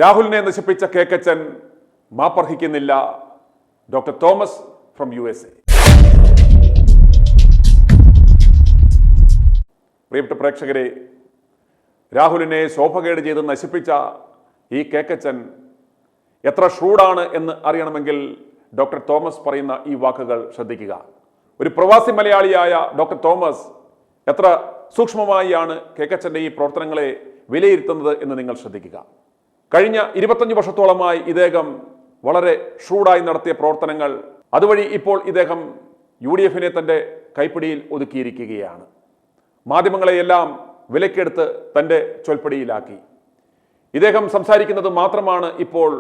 രാഹുലിനെ നശിപ്പിച്ച കേക്കച്ചൻ മാപ്പർഹിക്കുന്നില്ല. Doctor Thomas from USA. പ്രിയപ്പെട്ട പ്രേക്ഷകരെ, രാഹുലിനെ ശോഭകേട് ചെയ്ത് നശിപ്പിച്ച ഈ കേക്കച്ചൻ എത്ര ഷൂഡാണ് എന്ന് അറിയണമെങ്കിൽ ഡോക്ടർ തോമസ് പറയുന്ന ഈ വാക്കുകൾ ശ്രദ്ധിക്കുക. ഒരു പ്രവാസി മലയാളിയായ ഡോക്ടർ തോമസ് എത്ര സൂക്ഷ്മമായാണ് കേക്കച്ചൻ്റെ ഈ പ്രവർത്തനങ്ങളെ വിലയിരുത്തുന്നത് എന്ന് നിങ്ങൾ ശ്രദ്ധിക്കുക. കഴിഞ്ഞ 25 വർഷത്തോളമായി ഇദ്ദേഹം വളരെ ഷൂഡായി നടത്തിയ പ്രവർത്തനങ്ങൾ, അതുവഴി ഇപ്പോൾ ഇദ്ദേഹം UDF തൻ്റെ കൈപ്പിടിയിൽ ഒതുക്കിയിരിക്കുകയാണ്. മാധ്യമങ്ങളെയെല്ലാം വിലക്കെടുത്ത് തൻ്റെ ചൊൽപ്പടിയിലാക്കി. ഇദ്ദേഹം സംസാരിക്കുന്നത് മാത്രമാണ് ഇപ്പോൾ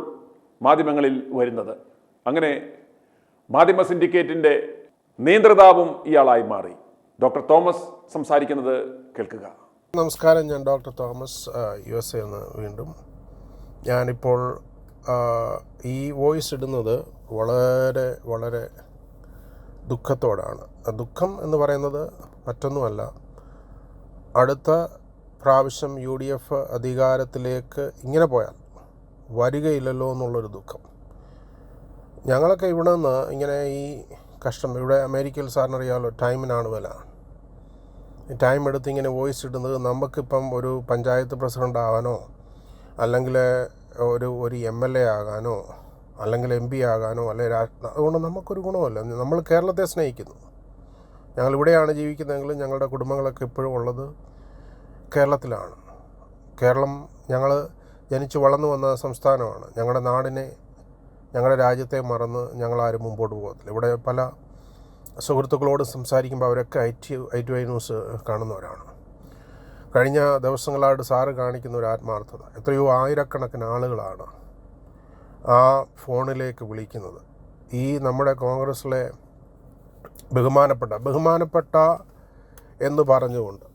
മാധ്യമങ്ങളിൽ വരുന്നത്. അങ്ങനെ മാധ്യമ സിൻഡിക്കേറ്റിൻ്റെ നിയന്ത്രിതാവും ഇയാളായി മാറി. ഡോക്ടർ തോമസ് സംസാരിക്കുന്നത് കേൾക്കുക. നമസ്കാരം, ഞാൻ ഡോക്ടർ തോമസ്, USA വീണ്ടും. ഞാനിപ്പോൾ ഈ വോയിസ് ഇടുന്നത് വളരെ വളരെ ദുഃഖത്തോടാണ്. ദുഃഖം എന്ന് പറയുന്നത് മറ്റൊന്നുമല്ല, അടുത്ത പ്രാവശ്യം UDF അധികാരത്തിലേക്ക് ഇങ്ങനെ പോയാൽ വരികയില്ലല്ലോ എന്നുള്ളൊരു ദുഃഖം. ഞങ്ങളൊക്കെ ഇവിടെ നിന്ന് ഇങ്ങനെ ഈ കഷ്ടം, ഇവിടെ അമേരിക്കയിൽ സാറിനറിയാമല്ലോ, ടൈമിനാണ് വില. ടൈം എടുത്ത് ഇങ്ങനെ വോയിസ് ഇടുന്നത് നമുക്കിപ്പം ഒരു പഞ്ചായത്ത് പ്രസിഡൻ്റ് ആകാനോ അല്ലെങ്കിൽ ഒരു MLA ആകാനോ അല്ലെങ്കിൽ MP ആകാനോ അല്ലെങ്കിൽ അതുകൊണ്ട് നമുക്കൊരു ഗുണമല്ല. നമ്മൾ കേരളത്തെ സ്നേഹിക്കുന്നു. ഞങ്ങളിവിടെയാണ് ജീവിക്കുന്നതെങ്കിലും ഞങ്ങളുടെ കുടുംബങ്ങളൊക്കെ ഇപ്പോഴും ഉള്ളത് കേരളത്തിലാണ്. കേരളം ഞങ്ങൾ ജനിച്ച് വളർന്നു വന്ന സംസ്ഥാനമാണ്. ഞങ്ങളുടെ നാടിനെ, ഞങ്ങളുടെ രാജ്യത്തെ മറന്ന് ഞങ്ങളാരും മുമ്പോട്ട് പോകത്തില്ല. ഇവിടെ പല സുഹൃത്തുക്കളോട് സംസാരിക്കുമ്പോൾ അവരൊക്കെ I2I ന്യൂസ് കാണുന്നവരാണ്. കഴിഞ്ഞ ദിവസങ്ങളായിട്ട് സാറ് കാണിക്കുന്ന ഒരു ആത്മാർത്ഥത, എത്രയോ ആയിരക്കണക്കിന് ആളുകളാണ് ആ ഫോണിലേക്ക് വിളിക്കുന്നത്. ഈ നമ്മുടെ കോൺഗ്രസ്സിലെ ബഹുമാനപ്പെട്ട എന്ന് പറഞ്ഞുകൊണ്ട്,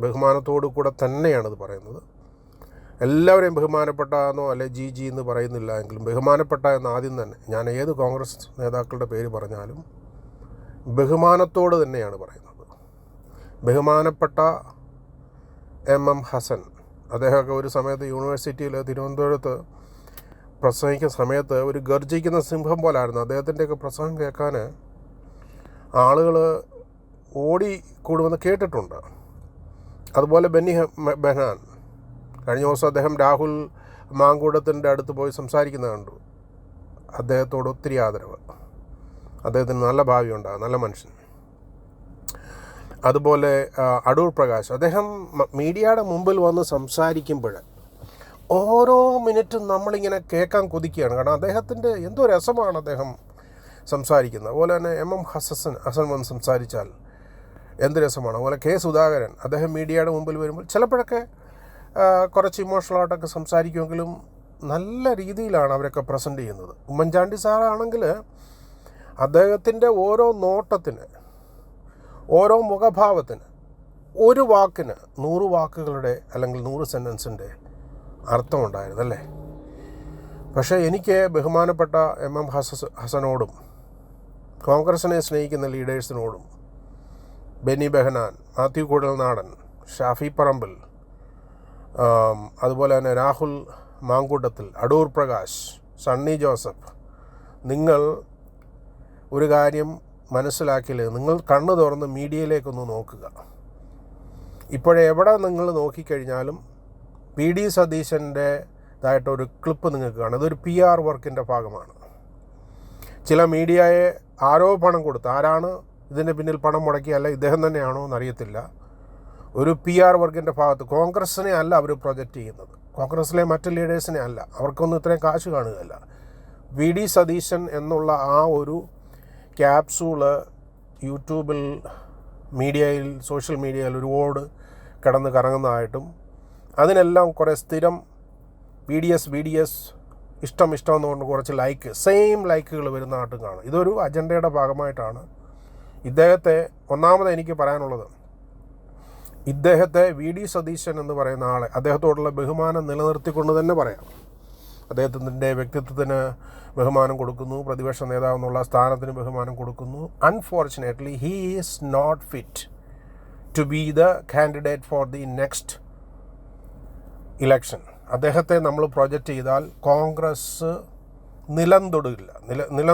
ബഹുമാനത്തോടു കൂടെ തന്നെയാണിത് പറയുന്നത്. എല്ലാവരെയും ബഹുമാനപ്പെട്ട എന്നോ അല്ലെ GG എന്ന് പറയുന്നില്ല എങ്കിലും ബഹുമാനപ്പെട്ട എന്ന് ആദ്യം തന്നെ, ഞാൻ ഏത് കോൺഗ്രസ് നേതാക്കളുടെ പേര് പറഞ്ഞാലും ബഹുമാനത്തോട് തന്നെയാണ് പറയുന്നത്. ബഹുമാനപ്പെട്ട MM ഹസൻ, അദ്ദേഹമൊക്കെ ഒരു സമയത്ത് യൂണിവേഴ്സിറ്റിയിൽ തിരുവനന്തപുരത്ത് പ്രസംഗിക്കുന്ന സമയത്ത് ഒരു ഗർജിക്കുന്ന സിംഹം പോലായിരുന്നു. അദ്ദേഹത്തിൻ്റെയൊക്കെ പ്രസംഗം കേൾക്കാൻ ആളുകൾ ഓടിക്കൂടുമെന്ന് കേട്ടിട്ടുണ്ട്. അതുപോലെ ബെന്നി ബെഹനാൻ, കഴിഞ്ഞ ദിവസം അദ്ദേഹം രാഹുൽ മാങ്കൂടത്തിൻ്റെ അടുത്ത് പോയി സംസാരിക്കുന്നത് കണ്ടു. അദ്ദേഹത്തോട് ഒത്തിരി ആദരവ്. അദ്ദേഹത്തിന് നല്ല ഭാവിയുണ്ടാകും, നല്ല മനുഷ്യൻ. അതുപോലെ അടൂർ പ്രകാശ്, അദ്ദേഹം മീഡിയയുടെ മുമ്പിൽ വന്ന് സംസാരിക്കുമ്പോൾ ഓരോ മിനിറ്റും നമ്മളിങ്ങനെ കേൾക്കാൻ കൊതിക്കുകയാണ്. കാരണം അദ്ദേഹത്തിൻ്റെ എന്തോ രസമാണ് അദ്ദേഹം സംസാരിക്കുന്നത്. അതുപോലെ തന്നെ MM ഹസൻ വന്ന് സംസാരിച്ചാൽ എന്ത് രസമാണ്. അതുപോലെ K സുധാകരൻ, അദ്ദേഹം മീഡിയയുടെ മുമ്പിൽ വരുമ്പോൾ ചിലപ്പോഴൊക്കെ കുറച്ച് ഇമോഷണലായിട്ടൊക്കെ സംസാരിക്കുമെങ്കിലും നല്ല രീതിയിലാണ് അവരൊക്കെ പ്രസൻറ്റ് ചെയ്യുന്നത്. ഉമ്മൻചാണ്ടി സാറാണെങ്കിൽ അദ്ദേഹത്തിൻ്റെ ഓരോ നോട്ടത്തിന്, ഓരോ മുഖഭാവത്തിന്, ഒരു വാക്കിന് 100 വാക്കുകളുടെ അല്ലെങ്കിൽ 100 സെൻറ്റൻസിൻ്റെ അർത്ഥമുണ്ടായിരുന്നു അല്ലേ. പക്ഷേ എനിക്ക് ബഹുമാനപ്പെട്ട MM ഹസനോടും കോൺഗ്രസിനെ സ്നേഹിക്കുന്ന ലീഡേഴ്സിനോടും, ബെന്നി ബെഹനാൻ, മാത്യു കുഴൽനാടൻ, ഷാഫി പറമ്പിൽ, അതുപോലെ തന്നെ രാഹുൽ മാങ്കൂട്ടത്തിൽ, അടൂർ പ്രകാശ്, സണ്ണി ജോസഫ്, നിങ്ങൾ ഒരു കാര്യം മനസ്സിലാക്കിയില്ലേ, നിങ്ങൾ കണ്ണു തുറന്ന് മീഡിയയിലേക്കൊന്ന് നോക്കുക. ഇപ്പോഴെവിടെ നിങ്ങൾ നോക്കിക്കഴിഞ്ഞാലും PD സതീശൻ്റെതായിട്ടൊരു ക്ലിപ്പ് നിങ്ങൾക്ക് കാണും. ഇതൊരു PR വർക്കിൻ്റെ ഭാഗമാണ്. ചില മീഡിയയെ ആരോ പണം കൊടുത്ത്, ആരാണ് ഇതിൻ്റെ പിന്നിൽ പണം മുടക്കി, അല്ല ഇദ്ദേഹം തന്നെയാണോ എന്നറിയത്തില്ല, ഒരു PR വർക്കിൻ്റെ ഭാഗത്ത് കോൺഗ്രസിനെ അല്ല അവർ പ്രൊജക്റ്റ് ചെയ്യുന്നത്, കോൺഗ്രസിലെ മറ്റ് ലീഡേഴ്സിനെ അല്ല, അവർക്കൊന്നും ഇത്രയും കാശ് കാണുകയല്ല. VD സതീശൻ എന്നുള്ള ആ ഒരു ക്യാപ്സൂള് യൂട്യൂബിൽ, മീഡിയയിൽ, സോഷ്യൽ മീഡിയയിൽ ഒരുപാട് കിടന്ന് കറങ്ങുന്നതായിട്ടും അതിനെല്ലാം കുറേ സ്ഥിരം VDS ഇഷ്ടം എന്നുകൊണ്ട് കുറച്ച് സെയിം ലൈക്കുകൾ വരുന്നതായിട്ടും കാണും. ഇതൊരു അജണ്ടയുടെ ഭാഗമായിട്ടാണ്. ഇദ്ദേഹത്തെ ഒന്നാമത് എനിക്ക് പറയാനുള്ളത്, ഇദ്ദേഹത്തെ VD സതീശൻ എന്ന് പറയുന്ന ആളെ, അദ്ദേഹത്തോടുള്ള ബഹുമാനം നിലനിർത്തിക്കൊണ്ട് തന്നെ പറയാം. അദ്ദേഹത്തിൻ്റെ വ്യക്തിത്വത്തിന് ബഹുമാനം കൊടുക്കുന്നു, പ്രതിപക്ഷ നേതാവ് എന്നുള്ള സ്ഥാനത്തിന് ബഹുമാനം കൊടുക്കുന്നു. Unfortunately he is not fit to be the candidate for the next election. അദ്ദേഹത്തെ നമ്മൾ പ്രൊജക്റ്റ് ചെയ്താൽ കോൺഗ്രസ് നിലം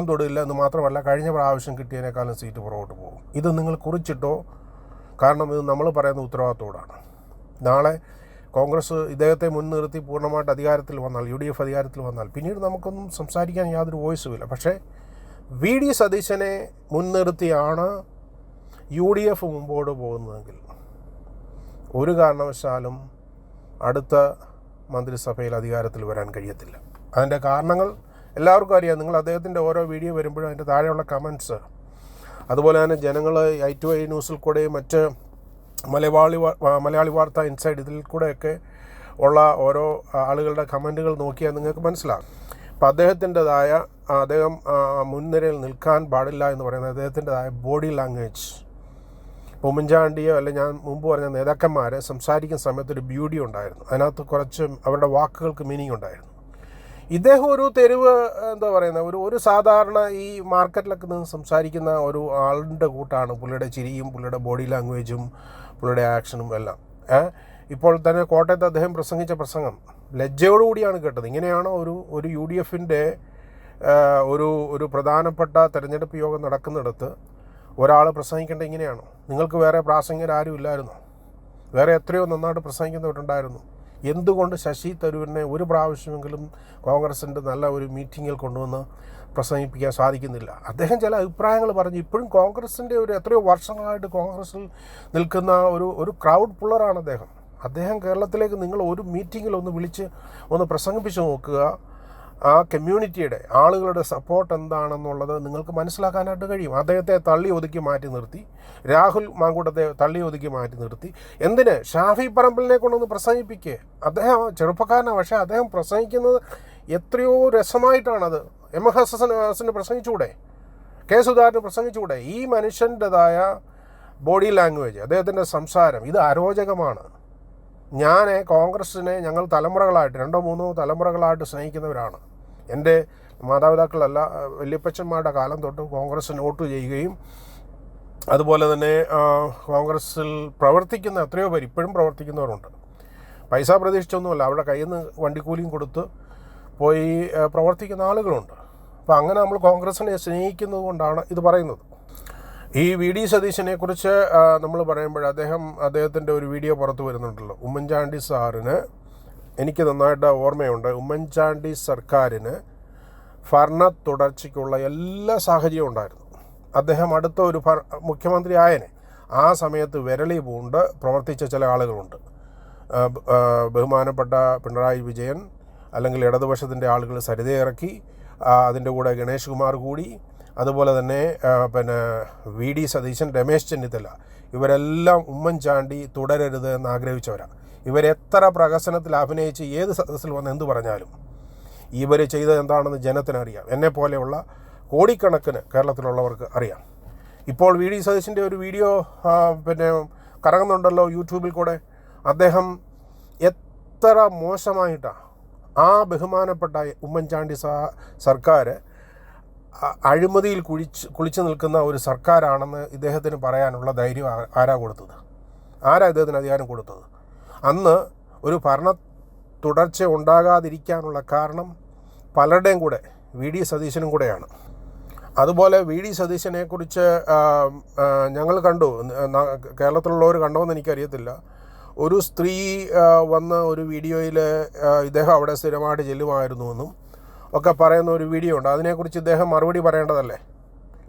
തൊടില്ല എന്ന് മാത്രമല്ല കഴിഞ്ഞ പ്രാവശ്യം കിട്ടിയതിനേക്കാളും സീറ്റ് പുറകോട്ട് പോകും. ഇത് നിങ്ങൾ കുറിച്ചിട്ടോ, കാരണം ഇത് നമ്മൾ പറയുന്ന ഉത്തരവാദിത്തോടാണ്. നാളെ കോൺഗ്രസ് ഇദ്ദേഹത്തെ മുൻനിർത്തി പൂർണ്ണമായിട്ട് അധികാരത്തിൽ വന്നാൽ, UDF അധികാരത്തിൽ വന്നാൽ, പിന്നീട് നമുക്കൊന്നും സംസാരിക്കാൻ യാതൊരു വോയിസുമില്ല. പക്ഷേ VD സതീശനെ മുൻനിർത്തിയാണ് UDF മുമ്പോട്ട് പോകുന്നതെങ്കിൽ ഒരു കാരണവശാലും അടുത്ത മന്ത്രിസഭയിൽ അധികാരത്തിൽ വരാൻ കഴിയത്തില്ല. അതിൻ്റെ കാരണങ്ങൾ എല്ലാവർക്കും അറിയാം. നിങ്ങൾ അദ്ദേഹത്തിൻ്റെ ഓരോ വീഡിയോ വരുമ്പോഴും അതിൻ്റെ താഴെയുള്ള കമൻറ്റ്സ്, അതുപോലെ തന്നെ ജനങ്ങൾ i2i ന്യൂസിൽ കൂടെയും മറ്റ് മലയാളി വാർത്ത ഇൻസൈഡ് ഇതിൽ കൂടെയൊക്കെ ഉള്ള ഓരോ ആളുകളുടെ കമൻറ്റുകൾ നോക്കിയാൽ നിങ്ങൾക്ക് മനസ്സിലാകും. അപ്പം അദ്ദേഹം മുൻനിരയിൽ നിൽക്കാൻ പാടില്ല എന്ന് പറയുന്നത് അദ്ദേഹത്തിൻ്റെതായ ബോഡി ലാംഗ്വേജ്. ഉമ്മൻചാണ്ടിയോ അല്ല ഞാൻ മുമ്പ് പറഞ്ഞ നേതാക്കന്മാർ സംസാരിക്കുന്ന സമയത്തൊരു ബ്യൂട്ടി ഉണ്ടായിരുന്നു, അതിനകത്ത് കുറച്ച് അവരുടെ വാക്കുകൾക്ക് മീനിങ് ഉണ്ടായിരുന്നു. ഇദ്ദേഹം ഒരു തെരുവ് ഒരു സാധാരണ ഈ മാർക്കറ്റിലൊക്കെ നിന്ന് സംസാരിക്കുന്ന ഒരു ആളിൻ്റെ കൂട്ടാണ്. പുള്ളിയുടെ ചിരിയും പുള്ളിയുടെ ബോഡി ലാംഗ്വേജും പുള്ളിയുടെ ആക്ഷനും എല്ലാം. ഇപ്പോൾ തന്നെ കോട്ടയത്ത് അദ്ദേഹം പ്രസംഗിച്ച പ്രസംഗം ലജ്ജയോടുകൂടിയാണ് കേട്ടത്. ഇങ്ങനെയാണോ ഒരു UDFൻ്റെ ഒരു പ്രധാനപ്പെട്ട തെരഞ്ഞെടുപ്പ് യോഗം നടക്കുന്നിടത്ത് ഒരാൾ പ്രസംഗിക്കേണ്ടത് ഇങ്ങനെയാണോ? നിങ്ങൾക്ക് വേറെ പ്രാസംഗികരാരും ഇല്ലായിരുന്നോ? വേറെ എത്രയോ നന്നായിട്ട് പ്രസംഗിക്കുന്നവരുണ്ടായിരുന്നു. എന്തുകൊണ്ട് ശശി തരൂരിനെ ഒരു പ്രാവശ്യമെങ്കിലും കോൺഗ്രസിൻ്റെ നല്ല ഒരു മീറ്റിങ്ങിൽ കൊണ്ടുവന്ന് പ്രസംഗിപ്പിക്കാൻ സാധിക്കുന്നില്ല? അദ്ദേഹം ചില അഭിപ്രായങ്ങൾ പറഞ്ഞു. ഇപ്പോഴും കോൺഗ്രസിൻ്റെ എത്രയോ വർഷങ്ങളായിട്ട് കോൺഗ്രസിൽ നിൽക്കുന്ന ഒരു ക്രൗഡ് പുള്ളറാണ് അദ്ദേഹം കേരളത്തിലേക്ക് നിങ്ങൾ ഒരു മീറ്റിങ്ങിൽ വിളിച്ച് പ്രസംഗിപ്പിച്ച് നോക്കുക. ആ കമ്മ്യൂണിറ്റിയുടെ ആളുകളുടെ സപ്പോർട്ട് എന്താണെന്നുള്ളത് നിങ്ങൾക്ക് മനസ്സിലാക്കാനായിട്ട് കഴിയും. അദ്ദേഹത്തെ തള്ളി ഒതുക്കി മാറ്റി നിർത്തി, രാഹുൽ മാങ്കൂട്ടത്തെ തള്ളി ഒതുക്കി മാറ്റി നിർത്തി. എന്തിന്? ഷാഫി പറമ്പിലിനെ കൊണ്ടൊന്ന് പ്രസംഗിപ്പിക്കുക. അദ്ദേഹം ചെറുപ്പക്കാരനാണ്, പക്ഷേ അദ്ദേഹം പ്രസംഗിക്കുന്നത് എത്രയോ രസമായിട്ടാണത്. ഹസന് പ്രസംഗിച്ചുകൂടെ? സുധാകരന് പ്രസംഗിച്ചുകൂടെ? ഈ മനുഷ്യൻ്റെതായ ബോഡി ലാംഗ്വേജ്, അദ്ദേഹത്തിൻ്റെ സംസാരം, ഇത് അരോചകമാണ്. കോൺഗ്രസ്സിനെ ഞങ്ങൾ തലമുറകളായിട്ട് 2-3 തലമുറകളായിട്ട് സ്നേഹിക്കുന്നവരാണ്. എൻ്റെ മാതാപിതാക്കളല്ല, വല്യപ്പച്ചന്മാരുടെ കാലം തൊട്ട് കോൺഗ്രസ്സിന് വോട്ട് ചെയ്യുകയും അതുപോലെ തന്നെ കോൺഗ്രസ്സിൽ പ്രവർത്തിക്കുന്ന എത്രയോ പേര് ഇപ്പോഴും പ്രവർത്തിക്കുന്നവരുണ്ട്. പൈസ പ്രതീക്ഷിച്ചൊന്നുമല്ല, അവരുടെ കയ്യിൽ നിന്ന് വണ്ടിക്കൂലിയും കൊടുത്ത് പോയി പ്രവർത്തിക്കുന്ന ആളുകളുണ്ട്. അപ്പോൾ അങ്ങനെ നമ്മൾ കോൺഗ്രസ്സിനെ സ്നേഹിക്കുന്നത് കൊണ്ടാണ് ഇത് പറയുന്നത്. ഈ VD സതീശനെ കുറിച്ച് നമ്മൾ പറയുമ്പോൾ അദ്ദേഹത്തിൻ്റെ ഒരു വീഡിയോ പുറത്തു വരുന്നുണ്ടല്ലോ. ഉമ്മൻചാണ്ടി സാറിന്, എനിക്ക് നന്നായിട്ട് ഓർമ്മയുണ്ട്, ഉമ്മൻചാണ്ടി സർക്കാരിന് ഭരണ തുടർച്ചയ്ക്കുള്ള എല്ലാ സാഹചര്യവും ഉണ്ടായിരുന്നു. അദ്ദേഹം അടുത്ത ഒരു മുഖ്യമന്ത്രി ആയനെ ആ സമയത്ത് വിരളി പൂണ്ട് പ്രവർത്തിച്ച ചില ആളുകളുണ്ട്. ബഹുമാനപ്പെട്ട പിണറായി വിജയൻ, അല്ലെങ്കിൽ ഇടതുപക്ഷത്തിൻ്റെ ആളുകൾ സരിതയെ ഇറക്കി, അതിൻ്റെ കൂടെ ഗണേഷ് കുമാർ കൂടി, അതുപോലെ തന്നെ VD സതീശൻ, രമേശ് ചെന്നിത്തല, ഇവരെല്ലാം ഉമ്മൻചാണ്ടി തുടരരുത് എന്ന് ആഗ്രഹിച്ചവരാണ്. ഇവരെത്ര പ്രഹസനത്തിൽ അഭിനയിച്ച് ഏത് സദസ്സിൽ വന്ന് എന്ത് പറഞ്ഞാലും ഇവർ ചെയ്തത് എന്താണെന്ന് ജനത്തിനറിയാം. എന്നെപ്പോലെയുള്ള കോടിക്കണക്കിന് കേരളത്തിലുള്ളവർക്ക് അറിയാം. ഇപ്പോൾ VD സതീശൻ്റെ ഒരു വീഡിയോ കറങ്ങുന്നുണ്ടല്ലോ യൂട്യൂബിൽ കൂടെ. അദ്ദേഹം എത്ര മോശമായിട്ടാണ് ആ ബഹുമാനപ്പെട്ട ഉമ്മൻചാണ്ടി സർക്കാർ അഴിമതിയിൽ കുളിച്ചു നിൽക്കുന്ന ഒരു സർക്കാരാണെന്ന് ഇദ്ദേഹത്തിന് പറയാനുള്ള ധൈര്യം ആരാ കൊടുത്തത്? ഇദ്ദേഹത്തിന് അധികാരം കൊടുത്തത്? അന്ന് ഒരു ഭരണ തുടർച്ച ഉണ്ടാകാതിരിക്കാനുള്ള കാരണം പലരുടെയും കൂടെ VD സതീശനും കൂടെയാണ്. അതുപോലെ VD സതീശനെക്കുറിച്ച് ഞങ്ങൾ കണ്ടു, കേരളത്തിലുള്ളവർ കണ്ടോയെന്ന് എനിക്കറിയത്തില്ല. ഒരു സ്ത്രീ വന്ന ഒരു വീഡിയോയിൽ ഇദ്ദേഹം അവിടെ സ്ഥിരമായിട്ട് ചെല്ലുമായിരുന്നുവെന്നും ഒക്കെ പറയുന്ന ഒരു വീഡിയോ ഉണ്ട്. അതിനെക്കുറിച്ച് ഇദ്ദേഹം മറുപടി പറയേണ്ടതല്ലേ?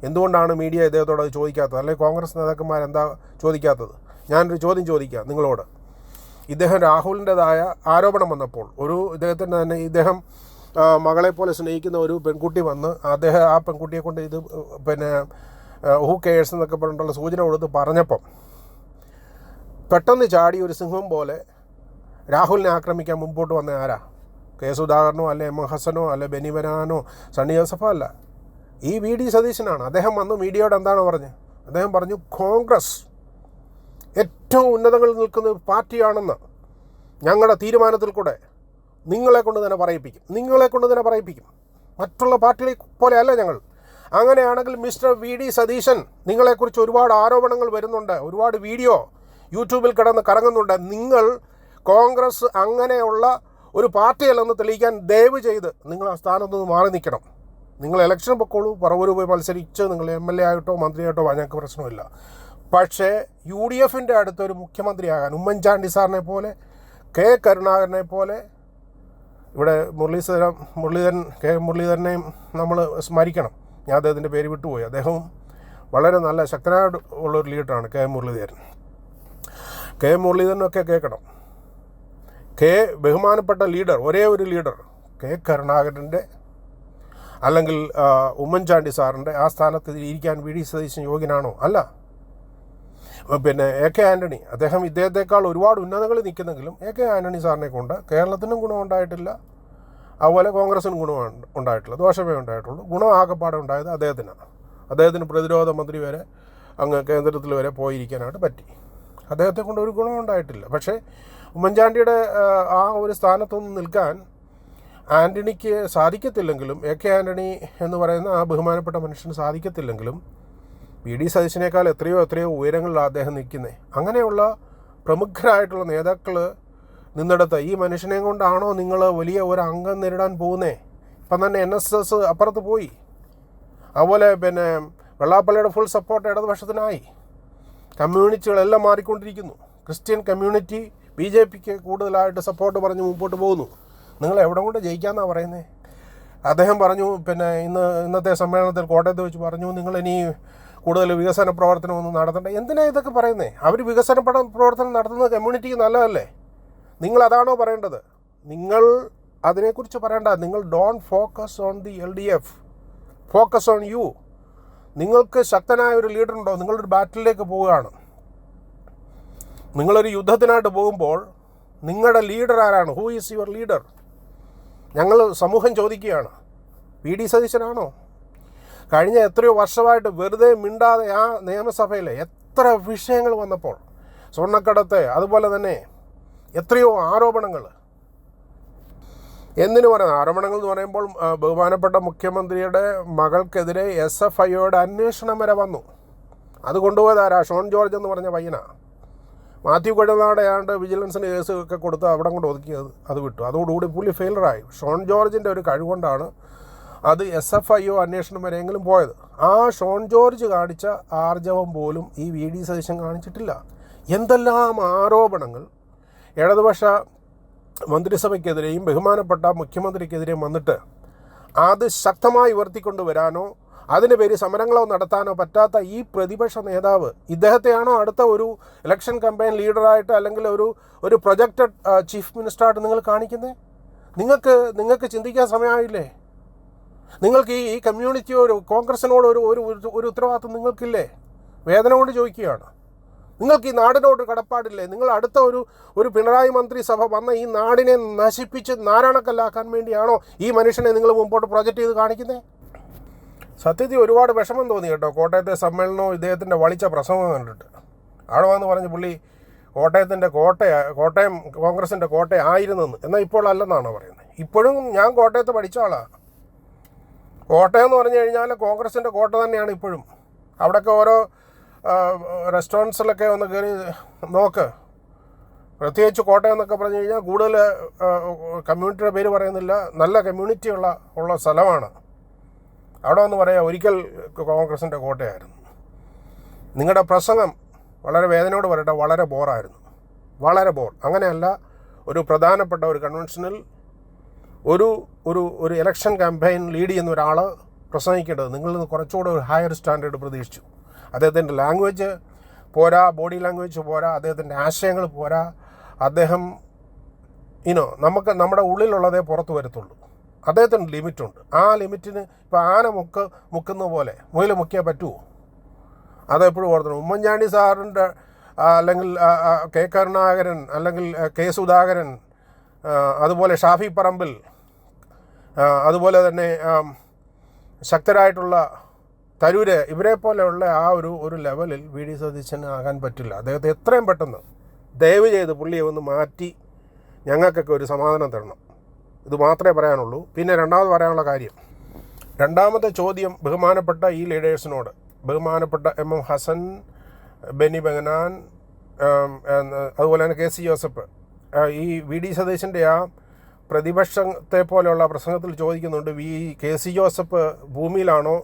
എന്തുകൊണ്ടാണ് മീഡിയ ഇദ്ദേഹത്തോട് അത് ചോദിക്കാത്തത്? അല്ലെങ്കിൽ കോൺഗ്രസ് നേതാക്കന്മാരെന്താ ചോദിക്കാത്തത്? ഞാനൊരു ചോദ്യം ചോദിക്കാം നിങ്ങളോട്. ഇദ്ദേഹം രാഹുലിൻ്റെതായ ആരോപണം വന്നപ്പോൾ ഇദ്ദേഹത്തിൻ്റെ തന്നെ ഇദ്ദേഹം മകളെപ്പോലെ സ്നേഹിക്കുന്ന ഒരു പെൺകുട്ടി വന്ന് ആ പെൺകുട്ടിയെ കൊണ്ട് ഇത് ഹൂ കെയേഴ്സ് എന്നൊക്കെ പറഞ്ഞിട്ടുള്ള സൂചന കൊടുത്ത് പറഞ്ഞപ്പം പെട്ടെന്ന് ചാടി ഒരു സിംഹം പോലെ രാഹുലിനെ ആക്രമിക്കാൻ മുമ്പോട്ട് വന്ന ആരാ? സുധാകരനോ അല്ലെ ഹസനോ അല്ലെ ബെന്നി ബെഹനാനോ സണ്ണി ജോസഫോ അല്ല, ഈ VD സതീശനാണ്. അദ്ദേഹം വന്ന് മീഡിയയോട് എന്താണ് പറഞ്ഞത്? അദ്ദേഹം പറഞ്ഞു കോൺഗ്രസ് ഏറ്റവും ഉന്നതങ്ങളിൽ നിൽക്കുന്ന പാർട്ടിയാണെന്ന് ഞങ്ങളുടെ തീരുമാനത്തിൽ കൂടെ നിങ്ങളെ കൊണ്ട് തന്നെ പറയിപ്പിക്കും. മറ്റുള്ള പാർട്ടികളെ പോലെയല്ല ഞങ്ങൾ. അങ്ങനെയാണെങ്കിൽ മിസ്റ്റർ VD സതീശൻ, നിങ്ങളെക്കുറിച്ച് ഒരുപാട് ആരോപണങ്ങൾ വരുന്നുണ്ട്, ഒരുപാട് വീഡിയോ യൂട്യൂബിൽ കിടന്ന് കറങ്ങുന്നുണ്ട്. നിങ്ങൾ കോൺഗ്രസ് അങ്ങനെയുള്ള ഒരു പാർട്ടിയല്ലെന്ന് തെളിയിക്കാൻ ദയവ് ചെയ്ത് നിങ്ങൾ ആ സ്ഥാനത്ത് നിന്ന് മാറി നിൽക്കണം. നിങ്ങൾ ഇലക്ഷൻ പൊക്കോളൂ, പറവൂർ പോയി മത്സരിച്ച് നിങ്ങൾ MLA ആയിട്ടോ മന്ത്രിയായിട്ടോ ഞങ്ങൾക്ക് പ്രശ്നമില്ല. പക്ഷേ UDFൻ്റെ അടുത്തൊരു മുഖ്യമന്ത്രിയാകാൻ ഉമ്മൻചാണ്ടി സാറിനെ പോലെ, കെ കരുണാകരനെ പോലെ, ഇവിടെ മുരളീധരനെയും നമ്മൾ സ്മരിക്കണം. ഞാൻ അദ്ദേഹത്തിൻ്റെ പേര് വിട്ടുപോയി. അദ്ദേഹവും വളരെ നല്ല ശക്തനായ ഉള്ളൊരു ലീഡറാണ് കെ മുരളീധരനൊക്കെ കേൾക്കണം. ബഹുമാനപ്പെട്ട ലീഡർ, ഒരേ ഒരു ലീഡർ കെ കരുണാകരൻ്റെ അല്ലെങ്കിൽ ഉമ്മൻചാണ്ടി സാറിൻ്റെ ആ സ്ഥാനത്ത് ഇരിക്കാൻ VD സതീശൻ യോഗ്യനാണോ? അല്ല. പിന്നെ AK ആൻ്റണി, അദ്ദേഹം ഇദ്ദേഹത്തെക്കാൾ ഒരുപാട് ഉന്നതങ്ങളിൽ നിൽക്കുന്നെങ്കിലും AK ആൻ്റണി സാറിനെ കൊണ്ട് കേരളത്തിനും ഗുണമുണ്ടായിട്ടില്ല, അതുപോലെ കോൺഗ്രസിനും ഗുണം ഉണ്ടായിട്ടില്ല, ദോഷമേ ഉണ്ടായിട്ടുള്ളൂ. ഗുണം ആകെപ്പാടെ ഉണ്ടായത് അദ്ദേഹത്തിനാണ്. അദ്ദേഹത്തിന് പ്രതിരോധ മന്ത്രി വരെ അങ്ങ് കേന്ദ്രത്തിൽ വരെ പോയിരിക്കാനായിട്ട് പറ്റി. അദ്ദേഹത്തെ കൊണ്ട് ഒരു ഗുണം ഉണ്ടായിട്ടില്ല. പക്ഷേ ഉമ്മൻചാണ്ടിയുടെ ആ ഒരു സ്ഥാനത്തൊന്നും നിൽക്കാൻ ആൻ്റണിക്ക് സാധിക്കത്തില്ലെങ്കിലും, AK ആൻ്റണി എന്ന് പറയുന്ന ആ ബഹുമാനപ്പെട്ട മനുഷ്യന് സാധിക്കത്തില്ലെങ്കിലും VD സതീശനേക്കാൾ എത്രയോ ഉയരങ്ങളിലാണ് അദ്ദേഹം നിൽക്കുന്നത്. അങ്ങനെയുള്ള പ്രമുഖരായിട്ടുള്ള നേതാക്കൾ നിന്നിടത്ത് ഈ മനുഷ്യനെ കൊണ്ടാണോ നിങ്ങൾ വലിയ ഒരു അംഗം നേരിടാൻ പോകുന്നത്? ഇപ്പം തന്നെ NSS അപ്പുറത്ത് പോയി. അതുപോലെ പിന്നെ വെള്ളാപ്പള്ളിയുടെ ഫുൾ സപ്പോർട്ട് ഇടതുപക്ഷത്തിനായി. കമ്മ്യൂണിറ്റികളെല്ലാം മാറിക്കൊണ്ടിരിക്കുന്നു. ക്രിസ്ത്യൻ കമ്മ്യൂണിറ്റി BJPക്ക് കൂടുതലായിട്ട് സപ്പോർട്ട് പറഞ്ഞ് മുമ്പോട്ട് പോകുന്നു. നിങ്ങൾ എവിടെ കൊണ്ട് ജയിക്കാമെന്നാണ് പറയുന്നത്? അദ്ദേഹം പറഞ്ഞു, പിന്നെ ഇന്നത്തെ സമ്മേളനത്തിൽ കോട്ടയത്ത് വെച്ച് പറഞ്ഞു, നിങ്ങളിനി കൂടുതൽ വികസന പ്രവർത്തനമൊന്നും നടത്തണ്ട. എന്തിനാണ് ഇതൊക്കെ പറയുന്നത്? അവർ വികസന പ്രവർത്തനം നടത്തുന്നത് കമ്മ്യൂണിറ്റിക്ക് നല്ലതല്ലേ? നിങ്ങളതാണോ പറയേണ്ടത്? നിങ്ങൾ അതിനെക്കുറിച്ച് പറയേണ്ട. നിങ്ങൾ don't focus on the LDF, focus on you. നിങ്ങൾക്ക് ശക്തനായ ഒരു ലീഡറുണ്ടോ? നിങ്ങളൊരു ബാറ്റിലേക്ക് പോവുകയാണ്. നിങ്ങളൊരു യുദ്ധത്തിനായിട്ട് പോകുമ്പോൾ നിങ്ങളുടെ ലീഡർ ആരാണ്? Who is your leader? ഞങ്ങൾ സമൂഹം ചോദിക്കുകയാണ്. VD സതീശനാണോ? കഴിഞ്ഞ എത്രയോ വർഷമായിട്ട് വെറുതെ മിണ്ടാതെ ആ നിയമസഭയിൽ എത്ര വിഷയങ്ങൾ വന്നപ്പോൾ, സ്വർണ്ണക്കടത്ത്, അതുപോലെ തന്നെ എത്രയോ ആരോപണങ്ങൾ. എന്തിനു പറയുന്നത്? ആരോപണങ്ങൾ എന്ന് പറയുമ്പോൾ ബഹുമാനപ്പെട്ട മുഖ്യമന്ത്രിയുടെ മകൾക്കെതിരെ SFIയുടെ അന്വേഷണം വരെ വന്നു. അത് കൊണ്ടുപോയതാരാ? ഷോൺ ജോർജ് എന്ന് പറഞ്ഞ പയ്യനാണ്. മാത്യു കുഴൽനാടയാണ്ട് വിജിലൻസിന് കേസ് ഒക്കെ കൊടുത്ത് അവിടെ കൊണ്ട് ഒതുക്കിയത്, അത് വിട്ടു. അതോടുകൂടി പുള്ളി ഫെയിലറായി. ഷോൺ ജോർജിൻ്റെ ഒരു കഴിവുകൊണ്ടാണ് അത് SFIO അന്വേഷണം വരെയെങ്കിലും പോയത്. ആ ഷോൺ ജോർജ് കാണിച്ച ആർജവം പോലും ഈ VD സതീശൻ കാണിച്ചിട്ടില്ല. എന്തെല്ലാം ആരോപണങ്ങൾ ഇടതുപക്ഷ മന്ത്രിസഭയ്ക്കെതിരെയും ബഹുമാനപ്പെട്ട മുഖ്യമന്ത്രിക്കെതിരെയും വന്നിട്ട് അത് ശക്തമായി ഉയർത്തിക്കൊണ്ട് വരാനോ അതിന് പേര് സമരങ്ങളോ നടത്താനോ പറ്റാത്ത ഈ പ്രതിപക്ഷ നേതാവ്, ഇദ്ദേഹത്തെയാണോ അടുത്ത ഒരു ഇലക്ഷൻ ക്യാമ്പയിൻ ലീഡറായിട്ട് അല്ലെങ്കിൽ ഒരു പ്രൊജക്റ്റഡ് ചീഫ് മിനിസ്റ്ററായിട്ട് നിങ്ങൾ കാണിക്കുന്നത്? നിങ്ങൾക്ക് ചിന്തിക്കാൻ സമയമായില്ലേ? നിങ്ങൾക്ക് ഈ കമ്മ്യൂണിറ്റിയോട്, കോൺഗ്രസിനോട് ഒരു ഉത്തരവാദിത്വം നിങ്ങൾക്കില്ലേ? വേദന കൊണ്ട് ചോദിക്കുകയാണ്. നിങ്ങൾക്ക് ഈ നാടിനോട് കടപ്പാടില്ലേ? നിങ്ങൾ അടുത്ത ഒരു പിണറായി മന്ത്രിസഭ വന്ന ഈ നാടിനെ നശിപ്പിച്ച് നാരായണക്കല്ലാക്കാൻ വേണ്ടിയാണോ ഈ മനുഷ്യനെ നിങ്ങൾ മുമ്പോട്ട് പ്രൊജക്റ്റ് ചെയ്ത് കാണിക്കുന്നത്? സത്യത്തിൽ ഒരുപാട് വിഷമം തോന്നി കേട്ടോ, കോട്ടയത്തെ സമ്മേളനവും ഇദ്ദേഹത്തിൻ്റെ വളിച്ച പ്രസംഗം കണ്ടിട്ട്. അവിടെ വന്ന് പറഞ്ഞ് പുള്ളി കോട്ടയം കോൺഗ്രസിൻ്റെ കോട്ടയായിരുന്നെന്ന്. എന്നാൽ ഇപ്പോൾ അല്ലെന്നാണ് പറയുന്നത്. ഇപ്പോഴും ഞാൻ കോട്ടയത്ത് പഠിച്ച ആളാണ്. കോട്ടയം എന്ന് പറഞ്ഞു കഴിഞ്ഞാൽ കോൺഗ്രസിൻ്റെ കോട്ട തന്നെയാണ് ഇപ്പോഴും. അവിടെയൊക്കെ ഓരോ റെസ്റ്റോറൻറ്റ്സിലൊക്കെ ഒന്ന് കയറി നോക്ക്. പ്രത്യേകിച്ച് കോട്ടയം എന്നൊക്കെ പറഞ്ഞു കഴിഞ്ഞാൽ കൂടുതൽ കമ്മ്യൂണിറ്റിയുടെ പേര് പറയുന്നില്ല, നല്ല കമ്മ്യൂണിറ്റി ഉള്ള സ്ഥലമാണ്. അവിടെ ഒന്ന് പറയാം, ഒരിക്കൽ കോൺഗ്രസിൻ്റെ കോട്ടയായിരുന്നു. നിങ്ങളുടെ പ്രസംഗം വളരെ വേദനയോട് പറയട്ടെ, വളരെ ബോറായിരുന്നു. വളരെ ബോർ. അങ്ങനെയല്ല, ഒരു പ്രധാനപ്പെട്ട ഒരു കൺവെൻഷനിൽ ഒരു ഇലക്ഷൻ ക്യാമ്പയിൻ ലീഡ് ചെയ്യുന്ന ഒരാൾ പ്രസംഗിക്കേണ്ടത് നിങ്ങൾ കുറച്ചുകൂടെ ഒരു ഹയർ സ്റ്റാൻഡേർഡ് പ്രതീക്ഷിച്ചു. അദ്ദേഹത്തിൻ്റെ ലാംഗ്വേജ് പോരാ, ബോഡി ലാംഗ്വേജ് പോരാ, അദ്ദേഹത്തിൻ്റെ ആശയങ്ങൾ പോരാ. അദ്ദേഹം നമ്മുടെ ഉള്ളിലുള്ളതേ പുറത്തു വരത്തുള്ളൂ. അദ്ദേഹത്തിന് ലിമിറ്റുണ്ട്. ആ ലിമിറ്റിന് ഇപ്പോൾ ആന മുക്കുന്ന പോലെ മുയൽ മുക്കിയാൽ പറ്റുമോ? അതെപ്പോഴും ഓർത്തണം. ഉമ്മൻചാണ്ടി സാറിൻ്റെ അല്ലെങ്കിൽ കെ കരുണാകരൻ അല്ലെങ്കിൽ കെ സുധാകരൻ, അതുപോലെ ഷാഫി പറമ്പിൽ, അതുപോലെ തന്നെ ശക്തരായിട്ടുള്ള തരൂര്, ഇവരെ പോലെയുള്ള ആ ഒരു ലെവലിൽ VD സതീശന് ആകാൻ പറ്റില്ല. അദ്ദേഹത്തെ എത്രയും പെട്ടെന്ന് ദയവ് ചെയ്ത് പുള്ളിയെ ഒന്ന് മാറ്റി ഞങ്ങൾക്കൊക്കെ ഒരു സമാധാനം തരണം. ഇത് മാത്രമേ പറയാനുള്ളൂ. പിന്നെ രണ്ടാമത് പറയാനുള്ള കാര്യം, രണ്ടാമത്തെ ചോദ്യം ബഹുമാനപ്പെട്ട ഈ ലീഡേഴ്സിനോട്, ബഹുമാനപ്പെട്ട MM ഹസൻ, ബെന്നി ബെഹനാൻ, അതുപോലെ തന്നെ KC ജോസഫ്, ഈ VD സതീശൻ്റെ ആ പ്രതിപക്ഷത്തെ പോലെയുള്ള പ്രസംഗത്തിൽ ചോദിക്കുന്നുണ്ട്, കെ സി ജോസഫ് ഭൂമിയിലാണോ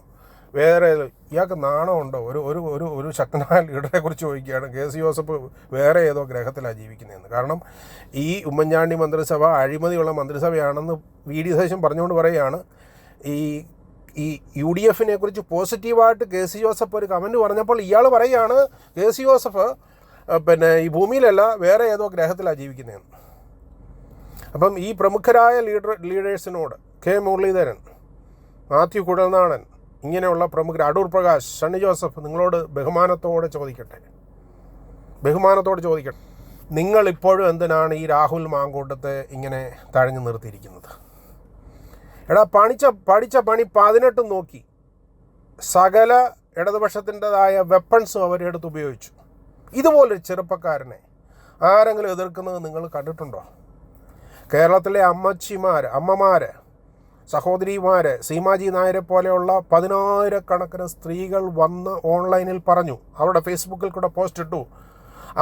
വേറെ, ഇയാൾക്ക് നാണമുണ്ടോ? ഒരു ഒരു ഒരു ഒരു ശക്തനായ ലീഡറെ കുറിച്ച് ചോദിക്കുകയാണ് കെ സി ജോസഫ് വേറെ ഏതോ ഗ്രഹത്തിലാണ് ജീവിക്കുന്നതെന്ന്. കാരണം ഈ ഉമ്മൻചാണ്ടി മന്ത്രിസഭ അഴിമതിയുള്ള മന്ത്രിസഭയാണെന്ന് വി ഡി സതീശൻ പറഞ്ഞുകൊണ്ട് പറയുകയാണ്. ഈ യു ഡി എഫിനെ കുറിച്ച് പോസിറ്റീവായിട്ട് കെ സി ജോസഫ് ഒരു കമൻറ്റ് പറഞ്ഞപ്പോൾ ഇയാൾ പറയുകയാണ് കെ സി ജോസഫ് ഈ ഭൂമിയിലല്ല വേറെ ഏതോ ഗ്രഹത്തിലാണ് ജീവിക്കുന്നതെന്ന്. അപ്പം ഈ പ്രമുഖരായ ലീഡേഴ്സിനോട് കെ മുരളീധരൻ, മാത്യു കുഴൽനാടൻ, ഇങ്ങനെയുള്ള പ്രമുഖർ, അടൂർ പ്രകാശ്, സണ്ണി ജോസഫ്, നിങ്ങളോട് ബഹുമാനത്തോടെ ചോദിക്കട്ടെ, നിങ്ങൾ ഇപ്പോഴും എന്തിനാണ് ഈ രാഹുൽ മാങ്കൂട്ടത്തെ ഇങ്ങനെ തഴഞ്ഞു നിർത്തിയിരിക്കുന്നത്? എടാ, പഠിച്ച പണി 18 നോക്കി സകല ഇടതുപക്ഷത്തിൻ്റെതായ വെപ്പൺസും അവരെടുത്ത് ഉപയോഗിച്ചു. ഇതുപോലൊരു ചെറുപ്പക്കാരനെ ആരെങ്കിലും എതിർക്കുന്നത് നിങ്ങൾ കണ്ടിട്ടുണ്ടോ? കേരളത്തിലെ അമ്മമാർ, സഹോദരിമാർ, സീമാജി നായരെ പോലെയുള്ള 10,000-കണക്കിന് സ്ത്രീകൾ വന്ന് ഓൺലൈനിൽ പറഞ്ഞു, അവരുടെ ഫേസ്ബുക്കിൽ കൂടെ പോസ്റ്റ് ഇട്ടു.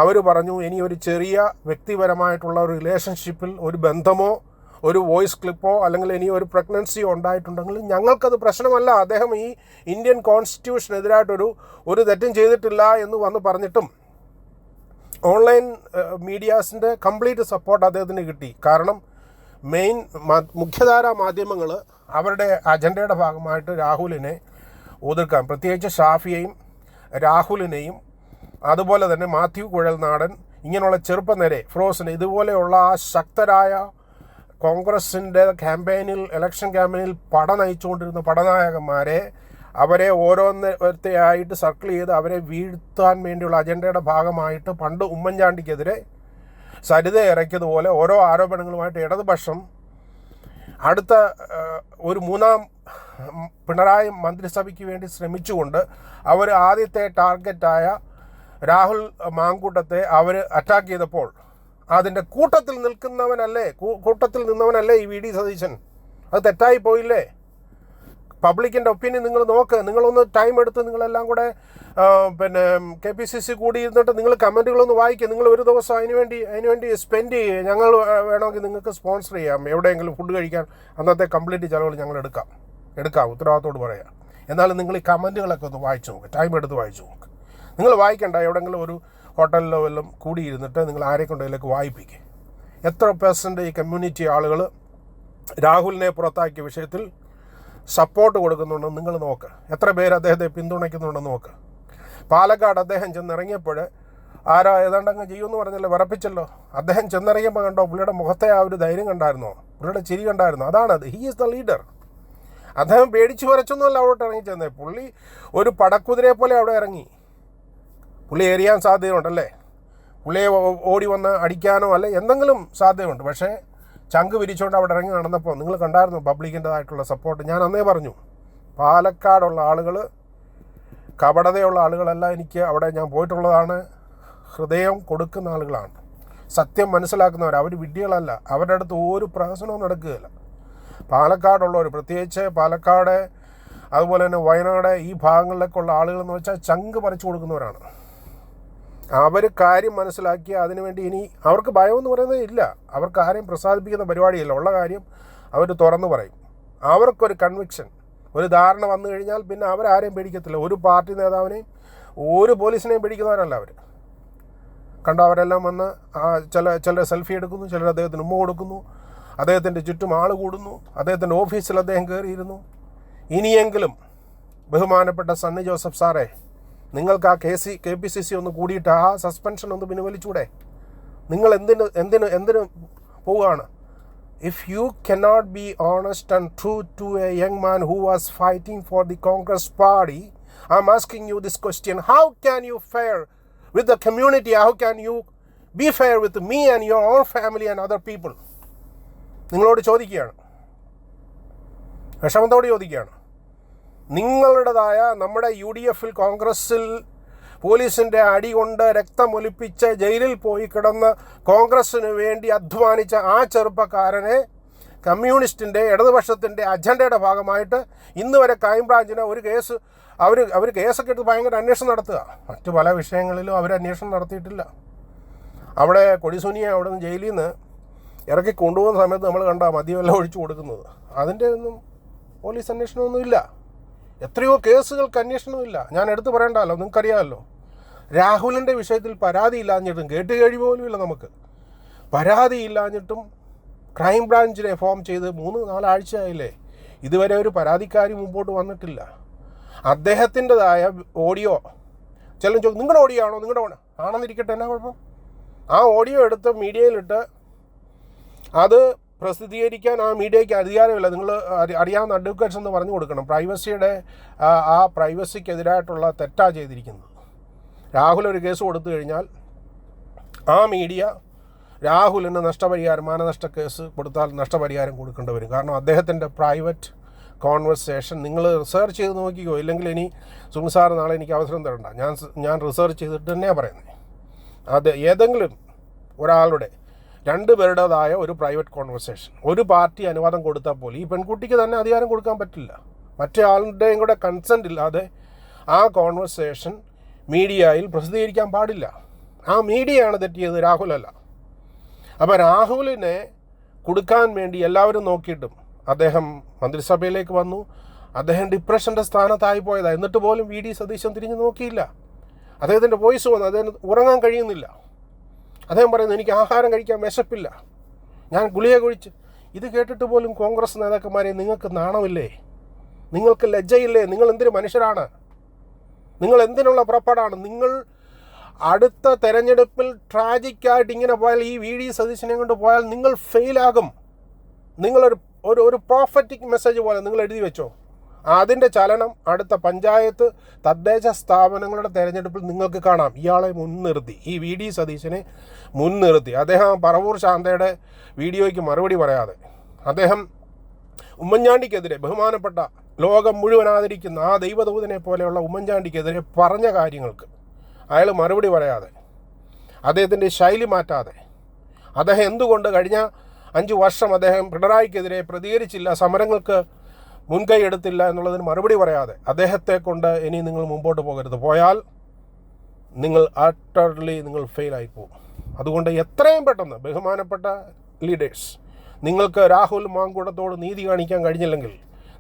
അവർ പറഞ്ഞു, ഇനി ഒരു ചെറിയ വ്യക്തിപരമായിട്ടുള്ള ഒരു റിലേഷൻഷിപ്പിൽ ഒരു ബന്ധമോ ഒരു വോയിസ് ക്ലിപ്പോ അല്ലെങ്കിൽ ഇനി ഒരു പ്രഗ്നൻസിയോ ഉണ്ടായിട്ടുണ്ടെങ്കിൽ ഞങ്ങൾക്കത് പ്രശ്നമല്ല. അദ്ദേഹം ഈ ഇന്ത്യൻ കോൺസ്റ്റിറ്റ്യൂഷനെതിരായിട്ടൊരു തെറ്റും ചെയ്തിട്ടില്ല എന്ന് വന്ന് പറഞ്ഞിട്ടും ഓൺലൈൻ മീഡിയാസിൻ്റെ കംപ്ലീറ്റ് സപ്പോർട്ട് അദ്ദേഹത്തിന് കിട്ടി. കാരണം മുഖ്യധാരാ മാധ്യമങ്ങൾ അവരുടെ അജണ്ടയുടെ ഭാഗമായിട്ട് രാഹുലിനെ ഒതുക്കാൻ, പ്രത്യേകിച്ച് ഷാഫിയെയും രാഹുലിനെയും അതുപോലെ തന്നെ മാത്യു കുഴൽനാടൻ, ഇങ്ങനെയുള്ള ചെറുപ്പനിര ഫ്രോസിന്, ഇതുപോലെയുള്ള ആ ശക്തരായ കോൺഗ്രസിൻ്റെ ഇലക്ഷൻ ക്യാമ്പയിനിൽ പട നയിച്ചുകൊണ്ടിരുന്ന പടനായകന്മാരെ, അവരെ ഓരോരുത്തരെയായിട്ട് സർക്കിൾ ചെയ്ത് അവരെ വീഴ്ത്താൻ വേണ്ടിയുള്ള അജണ്ടയുടെ ഭാഗമായിട്ട് പണ്ട് ഉമ്മൻചാണ്ടിക്കെതിരെ സരിത ഇറക്കിയതുപോലെ ഓരോ ആരോപണങ്ങളുമായിട്ട് ഇടതുപക്ഷം അടുത്ത ഒരു 3ാം പിണറായി മന്ത്രിസഭയ്ക്ക് വേണ്ടി ശ്രമിച്ചുകൊണ്ട് അവർ ആദ്യത്തെ ടാർഗറ്റായ രാഹുൽ മാങ്കൂട്ടത്തെ അവർ അറ്റാക്ക് ചെയ്തപ്പോൾ അതിൻ്റെ കൂട്ടത്തിൽ നിന്നവനല്ലേ ഈ വി ഡി സതീശൻ? അത് തെറ്റായി പോയില്ലേ? പബ്ലിക്കിൻ്റെ ഒപ്പീനിയൻ നിങ്ങൾ നോക്ക്. നിങ്ങളൊന്ന് ടൈം എടുത്ത് നിങ്ങളെല്ലാം കൂടെ KPCC കൂടി ഇരുന്നിട്ട് നിങ്ങൾ കമൻറ്റുകളൊന്ന് വായിക്കുക. നിങ്ങൾ ഒരു ദിവസം അതിനുവേണ്ടി സ്പെൻഡ് ചെയ്യുക. ഞങ്ങൾ വേണമെങ്കിൽ നിങ്ങൾക്ക് സ്പോൺസർ ചെയ്യാം. എവിടെയെങ്കിലും ഫുഡ് കഴിക്കാൻ അന്നത്തെ കംപ്ലീറ്റ് ചിലവുകൾ ഞങ്ങൾ എടുക്കാം, ഉത്തരവാദിത്തോട് പറയാം. എന്നാലും നിങ്ങൾ ഈ കമൻറ്റുകളൊക്കെ ഒന്ന് വായിച്ചു നോക്ക്, ടൈം എടുത്ത് വായിച്ചു നോക്ക്. നിങ്ങൾ വായിക്കണ്ട, എവിടെയെങ്കിലും ഒരു ഹോട്ടലിലോ വല്ലതും കൂടിയിരുന്നിട്ട് നിങ്ങൾ ആരെക്കൊണ്ടതിലേക്ക് വായിപ്പിക്കുക. എത്ര % ഈ കമ്മ്യൂണിറ്റി ആളുകൾ രാഹുലിനെ പുറത്താക്കിയ വിഷയത്തിൽ സപ്പോർട്ട് കൊടുക്കുന്നുണ്ടെന്ന് നിങ്ങൾ നോക്ക്. എത്ര പേര് അദ്ദേഹത്തെ പിന്തുണയ്ക്കുന്നുണ്ടെന്ന് നോക്ക്. പാലക്കാട് അദ്ദേഹം ചെന്നിറങ്ങിയപ്പോൾ ഏതാണ്ടങ്ങ് ചെയ്യുമെന്ന് പറഞ്ഞല്ലോ, വിറപ്പിച്ചല്ലോ. അദ്ദേഹം ചെന്നിറങ്ങിയപ്പോൾ കണ്ടോ പുള്ളിയുടെ മുഖത്തെ ആ ഒരു ധൈര്യം കണ്ടായിരുന്നോ? പുള്ളിയുടെ ചിരി കണ്ടായിരുന്നോ? അതാണത്. He is the leader. അദ്ദേഹം പേടിച്ച് വരച്ചൊന്നുമല്ല അവിടോട്ട് ഇറങ്ങി ചെന്നേ. പുള്ളി ഒരു പടക്കുതിരയെ പോലെ അവിടെ ഇറങ്ങി. പുള്ളി എറിയാൻ സാധ്യതയുണ്ടല്ലേ, പുള്ളിയെ ഓടി വന്ന് അടിക്കാനോ അല്ലെ എന്തെങ്കിലും സാധ്യതയുണ്ട്. പക്ഷേ ചങ്ക് വിരിച്ചുകൊണ്ട് അവിടെ ഇറങ്ങി നടന്നപ്പോൾ നിങ്ങൾ കണ്ടായിരുന്നു പബ്ലിക്കിൻ്റെതായിട്ടുള്ള സപ്പോർട്ട്. ഞാൻ അന്നേ പറഞ്ഞു, പാലക്കാടുള്ള ആളുകൾ കപടതയുള്ള ആളുകളല്ല. എനിക്ക് അവിടെ ഞാൻ പോയിട്ടുള്ളതാണ്. ഹൃദയം കൊടുക്കുന്ന ആളുകളാണ്, സത്യം മനസ്സിലാക്കുന്നവർ. അവർ വിഡ്ഢികളല്ല. അവരുടെ അടുത്ത് ഒരു പ്രഹസനവും നടക്കുകയില്ല. പാലക്കാടുള്ളവർ, പ്രത്യേകിച്ച് പാലക്കാട് അതുപോലെ തന്നെ വയനാട് ഈ ഭാഗങ്ങളിലേക്കുള്ള ആളുകളെന്ന് വെച്ചാൽ ചങ്ക് പറിച്ചു കൊടുക്കുന്നവരാണ്. അവർ കാര്യം മനസ്സിലാക്കി അതിനുവേണ്ടി ഇനി അവർക്ക് ഭയമെന്ന് പറയുന്നത് ഇല്ല. അവർക്ക് ആരെയും പ്രസാദിപ്പിക്കുന്ന പരിപാടിയില്ല. ഉള്ള കാര്യം അവർ തുറന്നു പറയും. അവർക്കൊരു കൺവിക്ഷൻ, ഒരു ധാരണ വന്നു കഴിഞ്ഞാൽ പിന്നെ അവരാരെയും പേടിക്കത്തില്ല. ഒരു പാർട്ടി നേതാവിനെയും ഒരു പോലീസിനെയും പേടിക്കുന്നവരല്ല അവർ. കണ്ടോ, അവരെല്ലാം വന്ന് ചിലർ സെൽഫി എടുക്കുന്നു, ചിലർ അദ്ദേഹത്തിന് ഉമ്മ കൊടുക്കുന്നു, അദ്ദേഹത്തിൻ്റെ ചുറ്റും ആൾ കൂടുന്നു, അദ്ദേഹത്തിൻ്റെ ഓഫീസിൽ അദ്ദേഹം കയറിയിരുന്നു. ഇനിയെങ്കിലും ബഹുമാനപ്പെട്ട സണ്ണി ജോസഫ് സാറേ, നിങ്ങൾക്ക് ആ KPCC ഒന്ന് കൂടിയിട്ട് ആ സസ്പെൻഷൻ ഒന്ന് പിൻവലിച്ചൂടെ? നിങ്ങൾ എന്തിന് പോവുകയാണ്? If you cannot be honest and true to a young man who was fighting for the Congress party, I'm asking you this question. How can you fair with the community? How can you be fair with me and your own family and other people? നിങ്ങളോട് ചോദിക്കുകയാണ്, വിഷമത്തോട് ചോദിക്കുകയാണ്. നിങ്ങളുടേതായ നമ്മുടെ UDF കോൺഗ്രസ്സിൽ പോലീസിൻ്റെ അടി കൊണ്ട് രക്തമൊലിപ്പിച്ച് ജയിലിൽ പോയി കിടന്ന് കോൺഗ്രസ്സിന് വേണ്ടി അധ്വാനിച്ച ആ ചെറുപ്പക്കാരനെ കമ്മ്യൂണിസ്റ്റിൻ്റെ ഇടതുപക്ഷത്തിൻ്റെ അജണ്ടയുടെ ഭാഗമായിട്ട് ഇന്ന് വരെ ക്രൈംബ്രാഞ്ചിന് ഒരു കേസ് അവർ കേസൊക്കെ എടുത്ത് ഭയങ്കര അന്വേഷണം നടത്തുക. മറ്റു പല വിഷയങ്ങളിലും അവർ അന്വേഷണം നടത്തിയിട്ടില്ല. അവിടെ കൊടിസുനിയെ അവിടെ നിന്ന് ജയിലിൽ നിന്ന് ഇറക്കി കൊണ്ടുപോകുന്ന സമയത്ത് നമ്മൾ കണ്ട മദ്യമെല്ലാം ഒഴിച്ചു കൊടുക്കുന്നത്. അതിൻ്റെ ഒന്നും പോലീസ് അന്വേഷണമൊന്നുമില്ല. എത്രയോ കേസുകൾക്ക് അന്വേഷണമില്ല. ഞാൻ എടുത്തു പറയണ്ടല്ലോ, നിങ്ങൾക്കറിയാമല്ലോ. രാഹുലിൻ്റെ വിഷയത്തിൽ പരാതിയില്ലാഞ്ഞിട്ടും കേട്ടുകേഴി പോലുമില്ല നമുക്ക്. പരാതിയില്ലാഞ്ഞിട്ടും ക്രൈംബ്രാഞ്ചിനെ ഫോം ചെയ്ത് 3-4 ആഴ്ചയായില്ലേ, ഇതുവരെ ഒരു പരാതിക്കാരി മുമ്പോട്ട് വന്നിട്ടില്ല. അദ്ദേഹത്തിൻ്റെതായ ഓഡിയോ ചിലർ ചോദിക്കും, നിങ്ങളുടെ ഓഡിയോ ആണോ? നിങ്ങളുടെ ആണെന്നിരിക്കട്ടെ, എന്നാ കുഴപ്പം? ആ ഓഡിയോ എടുത്ത് മീഡിയയിലിട്ട് അത് പ്രസിദ്ധീകരിക്കാൻ ആ മീഡിയയ്ക്ക് അധികാരമില്ല. നിങ്ങൾ അറിയാവുന്ന അഡ്വക്കേറ്റ്സ് എന്ന് പറഞ്ഞു കൊടുക്കണം. പ്രൈവസിയുടെ ആ പ്രൈവസിക്കെതിരായിട്ടുള്ള തെറ്റാ ചെയ്തിരിക്കുന്നത്. രാഹുൽ ഒരു കേസ് കൊടുത്തു കഴിഞ്ഞാൽ ആ മീഡിയ രാഹുലിന് നഷ്ടപരിഹാരം, മാനനഷ്ട കേസ് കൊടുത്താൽ നഷ്ടപരിഹാരം കൊടുക്കേണ്ടി വരും. കാരണം അദ്ദേഹത്തിൻ്റെ പ്രൈവറ്റ് കോൺവെർസേഷൻ നിങ്ങൾ റിസർച്ച് ചെയ്ത് നോക്കിക്കോ. ഇല്ലെങ്കിൽ ഇനി സുനിൽ സാർ നാളെ എനിക്ക് അവസരം തരണ്ട. ഞാൻ റിസർച്ച് ചെയ്തിട്ട് തന്നെയാണ് പറയുന്നത്. അത് ഏതെങ്കിലും ഒരാളുടെ 2 പേരുടേതായ ഒരു പ്രൈവറ്റ് കോൺവെർസേഷൻ ഒരു പാർട്ടി അനുവാദം കൊടുത്താൽ പോലും ഈ പെൺകുട്ടിക്ക് തന്നെ അധികാരം കൊടുക്കാൻ പറ്റില്ല. മറ്റേ ആളുടെയും കൂടെ കൺസെൻറ്റ് ഇല്ലാതെ ആ കോൺവെർസേഷൻ മീഡിയയിൽ പ്രസിദ്ധീകരിക്കാൻ പാടില്ല. ആ മീഡിയയാണ് തെറ്റിയത്, രാഹുലല്ല. അപ്പോൾ രാഹുലിനെ കൊടുക്കാൻ വേണ്ടി എല്ലാവരും നോക്കിയിട്ടും അദ്ദേഹം മന്ത്രിസഭയിലേക്ക് വന്നു. അദ്ദേഹം ഡിപ്രഷൻ്റെ സ്ഥാനത്തായി പോയതാണ്. എന്നിട്ട് പോലും വി ഡി സതീശൻ തിരിഞ്ഞു നോക്കിയില്ല. അദ്ദേഹത്തിൻ്റെ വോയിസ് വന്നു, അദ്ദേഹം ഉറങ്ങാൻ കഴിയുന്നില്ല. അദ്ദേഹം പറയുന്നു, എനിക്ക് ആഹാരം കഴിക്കാൻ വിശപ്പില്ല, ഞാൻ ഗുളിക കഴിച്ച്. ഇത് കേട്ടിട്ട് പോലും കോൺഗ്രസ് നേതാക്കന്മാരെ, നിങ്ങൾക്ക് നാണമില്ലേ? നിങ്ങൾക്ക് ലജ്ജയില്ലേ? നിങ്ങൾ എന്തിനു മനുഷ്യരാണ്? നിങ്ങൾ എന്തിനുള്ള പുറപ്പാടാണ്? നിങ്ങൾ അടുത്ത തെരഞ്ഞെടുപ്പിൽ ട്രാജിക്കായിട്ട് ഇങ്ങനെ പോയാൽ, ഈ വി ഡി സതീശനെ കൊണ്ട് പോയാൽ നിങ്ങൾ ഫെയിലാകും. നിങ്ങളൊരു ഒരു പ്രോഫറ്റിക് മെസ്സേജ് പോലെ നിങ്ങൾ എഴുതി വെച്ചോ. അതിൻ്റെ ചലനം അടുത്ത പഞ്ചായത്ത് തദ്ദേശ സ്ഥാപനങ്ങളുടെ തെരഞ്ഞെടുപ്പിൽ നിങ്ങൾക്ക് കാണാം. ഇയാളെ മുൻനിർത്തി, ഈ വി ഡി സതീശനെ മുൻനിർത്തി അദ്ദേഹം പറവൂർ ശാന്തയുടെ വീഡിയോയ്ക്ക് മറുപടി പറയാതെ, അദ്ദേഹം ഉമ്മൻചാണ്ടിക്കെതിരെ, ബഹുമാനപ്പെട്ട ലോകം മുഴുവൻ ആദരിക്കുന്ന ആ ദൈവദൂതനെ പോലെയുള്ള ഉമ്മൻചാണ്ടിക്കെതിരെ പറഞ്ഞ കാര്യങ്ങൾക്ക് അയാൾ മറുപടി പറയാതെ, അദ്ദേഹത്തിൻ്റെ ശൈലി മാറ്റാതെ, അദ്ദേഹം എന്തുകൊണ്ട് കഴിഞ്ഞ 5 വർഷം അദ്ദേഹം പിണറായിക്കെതിരെ പ്രതികരിച്ചില്ല, സമരങ്ങൾക്ക് മുൻകൈ എടുത്തില്ല എന്നുള്ളതിന് മറുപടി പറയാതെ, അദ്ദേഹത്തെ കൊണ്ട് ഇനി നിങ്ങൾ മുമ്പോട്ട് പോകരുത്. പോയാൽ നിങ്ങൾ അട്ടർലി നിങ്ങൾ ഫെയിലായി പോകും. അതുകൊണ്ട് എത്രയും പെട്ടെന്ന് ബഹുമാനപ്പെട്ട ലീഡേഴ്സ്, നിങ്ങൾക്ക് രാഹുൽ മാങ്കൂട്ടത്തോട് നീതി കാണിക്കാൻ കഴിഞ്ഞില്ലെങ്കിൽ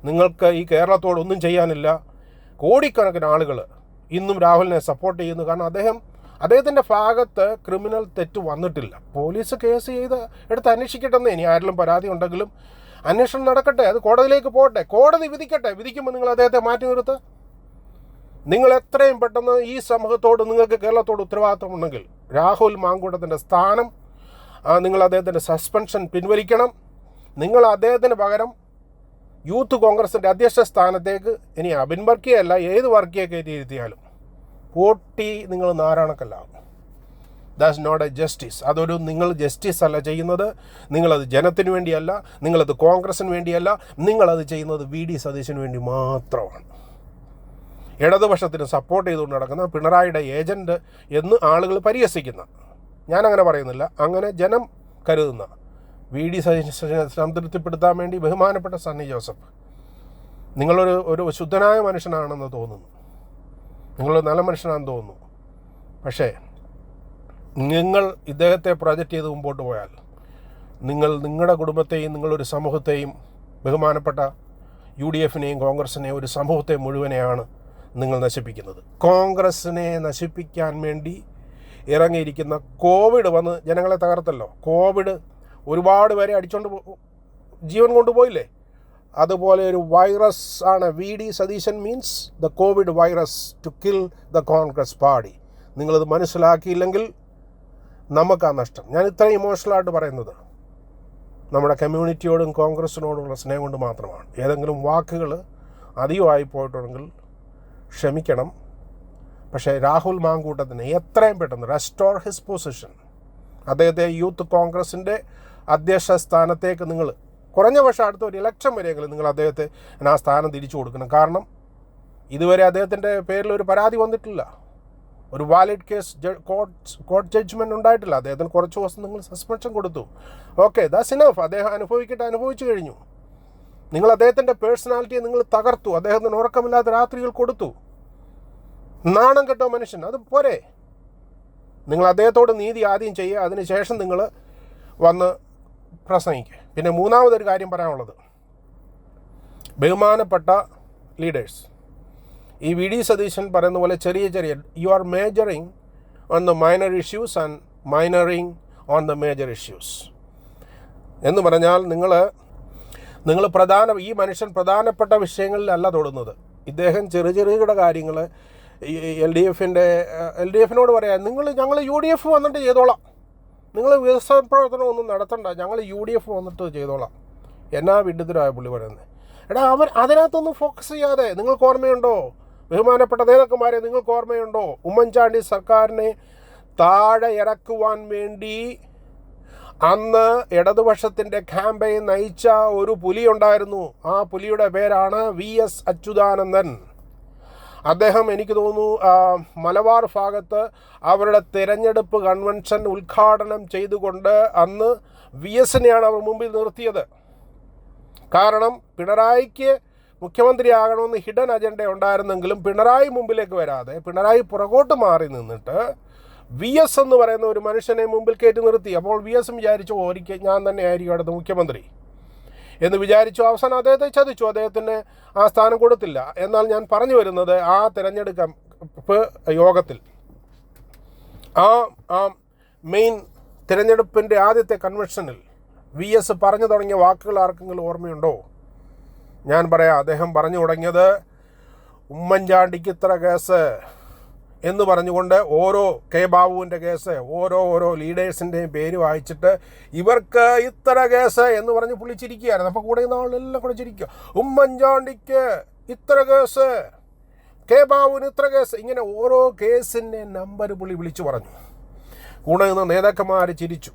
നിങ്ങൾക്ക് ഈ കേരളത്തോട് ഒന്നും ചെയ്യാനില്ല. കോടിക്കണക്കിന് ആളുകൾ ഇന്നും രാഹുലിനെ സപ്പോർട്ട് ചെയ്യുന്നു. കാരണം അദ്ദേഹത്തിൻ്റെ ഭാഗത്ത് ക്രിമിനൽ തെറ്റ് വന്നിട്ടില്ല. പോലീസ് കേസ് എടുത്ത് അന്വേഷിക്കട്ടെന്നേ. ഇനി ആരെങ്കിലും പരാതി ഉണ്ടെങ്കിലും അന്വേഷണം നടക്കട്ടെ, അത് കോടതിയിലേക്ക് പോകട്ടെ, കോടതി വിധിക്കട്ടെ. വിധിക്കുമ്പോൾ നിങ്ങൾ അദ്ദേഹത്തെ മാറ്റി നിർത്തുക. നിങ്ങൾ എത്രയും പെട്ടെന്ന് ഈ സമൂഹത്തോട്, നിങ്ങൾക്ക് കേരളത്തോട് ഉത്തരവാദിത്വമുണ്ടെങ്കിൽ രാഹുൽ മാങ്കൂട്ടത്തിൻ്റെ സ്ഥാനം, നിങ്ങൾ അദ്ദേഹത്തിൻ്റെ സസ്പെൻഷൻ പിൻവലിക്കണം. നിങ്ങൾ അദ്ദേഹത്തിന് പകരം യൂത്ത് കോൺഗ്രസിൻ്റെ അധ്യക്ഷ സ്ഥാനത്തേക്ക് ഇനി അബിൻ വർക്കിയല്ല, ഏത് വർക്കിയെ കയറ്റിയിരുത്തിയാലും പോട്ടി നിങ്ങൾ നാരായണക്കല്ലാവും. That's not a justice. നിങ്ങൾ ജസ്റ്റിസ് അല്ല ചെയ്യുന്നത്. നിങ്ങളത് ജനത്തിന് വേണ്ടിയല്ല, നിങ്ങളത് കോൺഗ്രസിന് വേണ്ടിയല്ല, നിങ്ങളത് ചെയ്യുന്നത് വി ഡി സതീശന് വേണ്ടി മാത്രമാണ്. ഇടതുപക്ഷത്തിന് സപ്പോർട്ട് ചെയ്തുകൊണ്ട് നടക്കുന്ന പിണറായിയുടെ ഏജൻറ്റ് എന്ന് ആളുകൾ പരിഹസിക്കുന്ന, ഞാനങ്ങനെ പറയുന്നില്ല, അങ്ങനെ ജനം കരുതുന്ന വി ഡി സതീശനെ സംതൃപ്തിപ്പെടുത്താൻ വേണ്ടി ബഹുമാനപ്പെട്ട സണ്ണി ജോസഫ്, നിങ്ങളൊരു ശുദ്ധനായ മനുഷ്യനാണെന്ന് തോന്നുന്നു, നിങ്ങളൊരു നല്ല മനുഷ്യനാണെന്ന് തോന്നുന്നു. പക്ഷേ നിങ്ങൾ ഇദ്ദേഹത്തെ പ്രൊജക്റ്റ് ചെയ്ത് മുമ്പോട്ട് പോയാൽ നിങ്ങളുടെ കുടുംബത്തെയും നിങ്ങളൊരു സമൂഹത്തെയും, ബഹുമാനപ്പെട്ട UDFനെയും കോൺഗ്രസിനെയും ഒരു സമൂഹത്തെ മുഴുവനെയാണ് നിങ്ങൾ നശിപ്പിക്കുന്നത്. കോൺഗ്രസിനെ നശിപ്പിക്കാൻ വേണ്ടി ഇറങ്ങിയിരിക്കുന്ന കോവിഡ് വന്ന് ജനങ്ങളെ തകർത്തല്ലോ. കോവിഡ് ഒരുപാട് പേരെ അടിച്ചുകൊണ്ട് ജീവൻ കൊണ്ടുപോയില്ലേ? അതുപോലെ ഒരു വൈറസ് ആണ് V D Satheesan. Means the Covid virus to kill the Congress party. നിങ്ങളത് മനസ്സിലാക്കിയില്ലെങ്കിൽ നമുക്കാ നഷ്ടം. ഞാൻ ഇത്രയും ഇമോഷണലായിട്ട് പറയുന്നത് നമ്മുടെ കമ്മ്യൂണിറ്റിയോടും കോൺഗ്രസിനോടുമുള്ള സ്നേഹം കൊണ്ട് മാത്രമാണ്. ഏതെങ്കിലും വാക്കുകൾ അധികമായി പോയിട്ടുണ്ടെങ്കിൽ ക്ഷമിക്കണം. പക്ഷേ രാഹുൽ മാങ്കൂട്ടത്തിന് എത്രയും പെട്ടെന്ന് റെസ്റ്റോർ ഹിസ് പൊസിഷൻ, അദ്ദേഹത്തെ യൂത്ത് കോൺഗ്രസിൻ്റെ അധ്യക്ഷ സ്ഥാനത്തേക്ക് നിങ്ങൾ കുറഞ്ഞ പക്ഷേ അടുത്ത ഒരു ഇലക്ഷൻ വരെയെങ്കിലും നിങ്ങൾ അദ്ദേഹത്തെ ആ സ്ഥാനം തിരിച്ചു കൊടുക്കണം. കാരണം ഇതുവരെ അദ്ദേഹത്തിൻ്റെ പേരിൽ ഒരു പരാതി വന്നിട്ടില്ല, ഒരു വാലിഡ് കേസ് കോർട്ട് ജഡ്ജ്മെൻറ്റ് ഉണ്ടായിട്ടില്ല. അദ്ദേഹത്തിന് കുറച്ച് ദിവസം നിങ്ങൾ സസ്പെൻഷൻ കൊടുത്തു. Okay, that's enough. അദ്ദേഹം അനുഭവിച്ചു കഴിഞ്ഞു. നിങ്ങൾ അദ്ദേഹത്തിൻ്റെ പേഴ്സണാലിറ്റിയെ നിങ്ങൾ തകർത്തു. അദ്ദേഹത്തിന് ഉറക്കമില്ലാത്ത രാത്രികൾ കൊടുത്തു. നാണം കെട്ടോ മനുഷ്യൻ, അത് പോരെ. നിങ്ങൾ അദ്ദേഹത്തോട് നീതി ആദ്യം ചെയ്യുക, അതിനുശേഷം നിങ്ങൾ വന്ന് പ്രസംഗിക്കുക. പിന്നെ മൂന്നാമതൊരു കാര്യം പറയാനുള്ളത്, ബഹുമാനപ്പെട്ട ലീഡേഴ്സ്, ഈ വി ഡി സതീശൻ പറയുന്ന പോലെ ചെറിയ you are majoring on the minor issues and minoring on the major issues എന്ന് പറഞ്ഞാൽ നിങ്ങൾ ഈ മനുഷ്യൻ പ്രധാനപ്പെട്ട വിഷയങ്ങളിലല്ല തൊടുന്നത്. ഇദ്ദേഹം ചെറുകിട കാര്യങ്ങൾ എൽ ഡി എഫിനോട് പറയാം, ഞങ്ങൾ യു ഡി എഫ് വന്നിട്ട് ചെയ്തോളാം, നിങ്ങൾ വികസന പ്രവർത്തനം ഒന്നും നടത്തണ്ട, ഞങ്ങൾ യു ഡി എഫ് വന്നിട്ട് ചെയ്തോളാം. എന്നാ വിഡ്ഢിത്തരായ പുള്ളി പറയുന്നത്. എടാ, അവർ അതിനകത്തൊന്നും ഫോക്കസ് ചെയ്യാതെ, നിങ്ങൾക്ക് ഓർമ്മയുണ്ടോ ബഹുമാനപ്പെട്ട നേതാക്കന്മാരെ, നിങ്ങൾക്ക് ഓർമ്മയുണ്ടോ ഉമ്മൻചാണ്ടി സർക്കാരിനെ താഴെ ഇറക്കുവാൻ വേണ്ടി അന്ന് ഇടതുപക്ഷത്തിൻ്റെ ക്യാമ്പയിൻ നയിച്ച ഒരു പുലിയുണ്ടായിരുന്നു. ആ പുലിയുടെ പേരാണ് VS അച്യുതാനന്ദൻ. അദ്ദേഹം എനിക്ക് തോന്നുന്നു മലബാർ ഭാഗത്ത് അവരുടെ തിരഞ്ഞെടുപ്പ് കൺവെൻഷൻ ഉദ്ഘാടനം ചെയ്തുകൊണ്ട് അന്ന് VSനെയാണ് അവർ മുമ്പിൽ നിർത്തിയത്. കാരണം പിണറായിക്ക് മുഖ്യമന്ത്രിയാകണമെന്ന് ഹിഡൻ അജണ്ട ഉണ്ടായിരുന്നെങ്കിലും പിണറായി മുമ്പിലേക്ക് വരാതെ പിണറായി പുറകോട്ട് മാറി നിന്നിട്ട് VS എന്ന് പറയുന്ന ഒരു മനുഷ്യനെ മുമ്പിൽ കയറ്റി നിർത്തി. അപ്പോൾ VS വിചാരിച്ചു, ഒരിക്കൽ ഞാൻ തന്നെ ആയിരിക്കും അടുത്ത മുഖ്യമന്ത്രി എന്ന് വിചാരിച്ചു. അവസാനം അദ്ദേഹത്തെ ചതിച്ചു, അദ്ദേഹത്തിന് ആ സ്ഥാനം കൊടുത്തില്ല. എന്നാൽ ഞാൻ പറഞ്ഞു വരുന്നത്, ആ തിരഞ്ഞെടുപ്പ് യോഗത്തിൽ ആ മെയിൻ തിരഞ്ഞെടുപ്പിൻ്റെ ആദ്യത്തെ കൺവെൻഷനിൽ VS പറഞ്ഞു തുടങ്ങിയ വാക്കുകൾ ആർക്കെങ്കിലും ഓർമ്മയുണ്ടോ? ഞാൻ പറയാം. അദ്ദേഹം പറഞ്ഞു തുടങ്ങിയത് ഉമ്മൻചാണ്ടിക്ക് ഇത്ര കേസ് എന്ന് പറഞ്ഞുകൊണ്ട് ഓരോ കെ ബാബുവിൻ്റെ കേസ് ഓരോ ലീഡേഴ്സിൻ്റെയും പേര് വായിച്ചിട്ട് ഇവർക്ക് ഇത്ര കേസ് എന്ന് പറഞ്ഞ് പുള്ളി ചിരിക്കുകയായിരുന്നു. അപ്പോൾ കൂടെ നാളെല്ലാം കൂടെ ചിരിക്കുക. ഉമ്മൻചാണ്ടിക്ക് ഇത്ര കേസ്, കെ ബാബുവിന് ഇത്ര കേസ്, ഇങ്ങനെ ഓരോ കേസിൻ്റെ നമ്പർ പുള്ളി വിളിച്ചു പറഞ്ഞു. കൂടെ നിന്ന് നേതാക്കന്മാർ ചിരിച്ചു,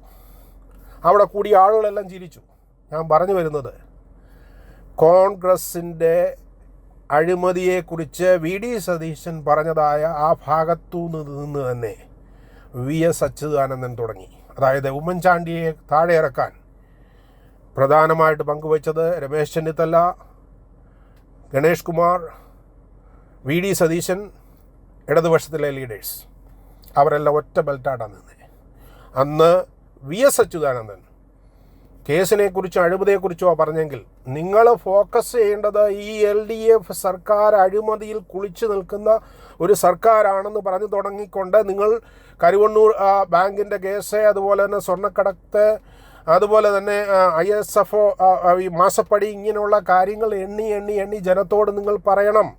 അവിടെ കൂടിയ ആളുകളെല്ലാം ചിരിച്ചു. ഞാൻ പറഞ്ഞു വരുന്നത്, കോൺഗ്രസിൻ്റെ അഴിമതിയെക്കുറിച്ച് വി ഡി സതീശൻ പറഞ്ഞതായ ആ ഭാഗത്തു നിന്ന് തന്നെ VS അച്യുതാനന്ദൻ തുടങ്ങി. അതായത് ഉമ്മൻചാണ്ടിയെ താഴെ ഇറക്കാൻ പ്രധാനമായിട്ട് പങ്കുവച്ചത് രമേശ് ചെന്നിത്തല, ഗണേഷ് കുമാർ, വി ഡി സതീശൻ, ഇടതുപക്ഷത്തിലെ ലീഡേഴ്സ്, അവരെല്ലാം ഒറ്റ ബെൽറ്റായിട്ടാണ് നിന്നത്. അന്ന് VS അച്യുതാനന്ദൻ കേസിനെക്കുറിച്ചോ അഴിമതിയെക്കുറിച്ചോ പറഞ്ഞെങ്കിൽ നിങ്ങൾ ഫോക്കസ് ചെയ്യേണ്ടത് ഈ LDF സർക്കാർ അഴിമതിയിൽ കുളിച്ചു നിൽക്കുന്ന ഒരു സർക്കാരാണെന്ന് പറഞ്ഞു തുടങ്ങിക്കൊണ്ട് നിങ്ങൾ കരുവണ്ണൂർ ബാങ്കിൻ്റെ കേസ്, അതുപോലെ തന്നെ സ്വർണ്ണക്കടത്ത്, അതുപോലെ തന്നെ ISFO ഈ മാസപ്പടി, ഇങ്ങനെയുള്ള കാര്യങ്ങൾ എണ്ണി ജനത്തോട് നിങ്ങൾ പറയണം.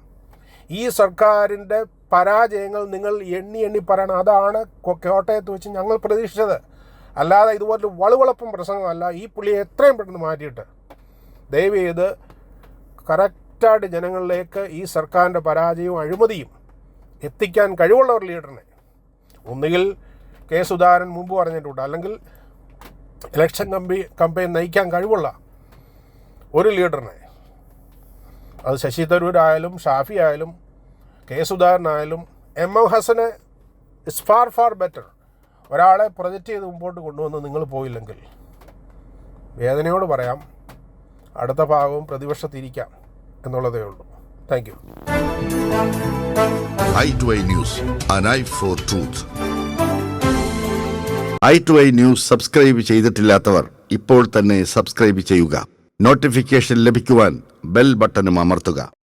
ഈ സർക്കാരിൻ്റെ പരാജയങ്ങൾ നിങ്ങൾ എണ്ണി പറയണം. അതാണ് കോട്ടയത്ത് വെച്ച് ഞങ്ങൾ പ്രതീക്ഷിച്ചത്. അല്ലാതെ ഇതുപോലൊരു വളുവളപ്പം പ്രസംഗമല്ല. ഈ പുള്ളിയെ എത്രയും പെട്ടെന്ന് മാറ്റിയിട്ട് ദയവ് ചെയ്ത് കറക്റ്റായിട്ട് ജനങ്ങളിലേക്ക് ഈ സർക്കാരിൻ്റെ പരാജയവും അഴിമതിയും എത്തിക്കാൻ കഴിവുള്ള ഒരു ലീഡറിനെ, ഒന്നുകിൽ കെ സുധാകരൻ മുമ്പ് പറഞ്ഞിട്ടുണ്ട്, അല്ലെങ്കിൽ ഇലക്ഷൻ കമ്പയിൻ നയിക്കാൻ കഴിവുള്ള ഒരു ലീഡറിനെ, അത് ശശി തരൂരായാലും ഷാഫി ആയാലും കെ സുധാകരനായാലും MM ഹസന് ഇസ് ഫാർ ബെറ്റർ. ഒരാളെ പ്രൊജക്റ്റ് ചെയ്ത് മുമ്പോട്ട് കൊണ്ടുവന്ന് നിങ്ങൾ പോയില്ലെങ്കിൽ വേദനയോട് പറയാം, അടുത്ത ഭാഗവും പ്രതിപക്ഷത്തിരിക്കാം എന്നുള്ളതേ ഉള്ളൂ. Thank you. i2i News, an eye for truth. i2i News subscribe ചെയ്തിട്ടില്ലാത്തവർ ഇപ്പോൾ തന്നെ സബ്സ്ക്രൈബ് ചെയ്യുക. നോട്ടിഫിക്കേഷൻ ലഭിക്കുവാൻ ബെൽ ബട്ടണും അമർത്തുക.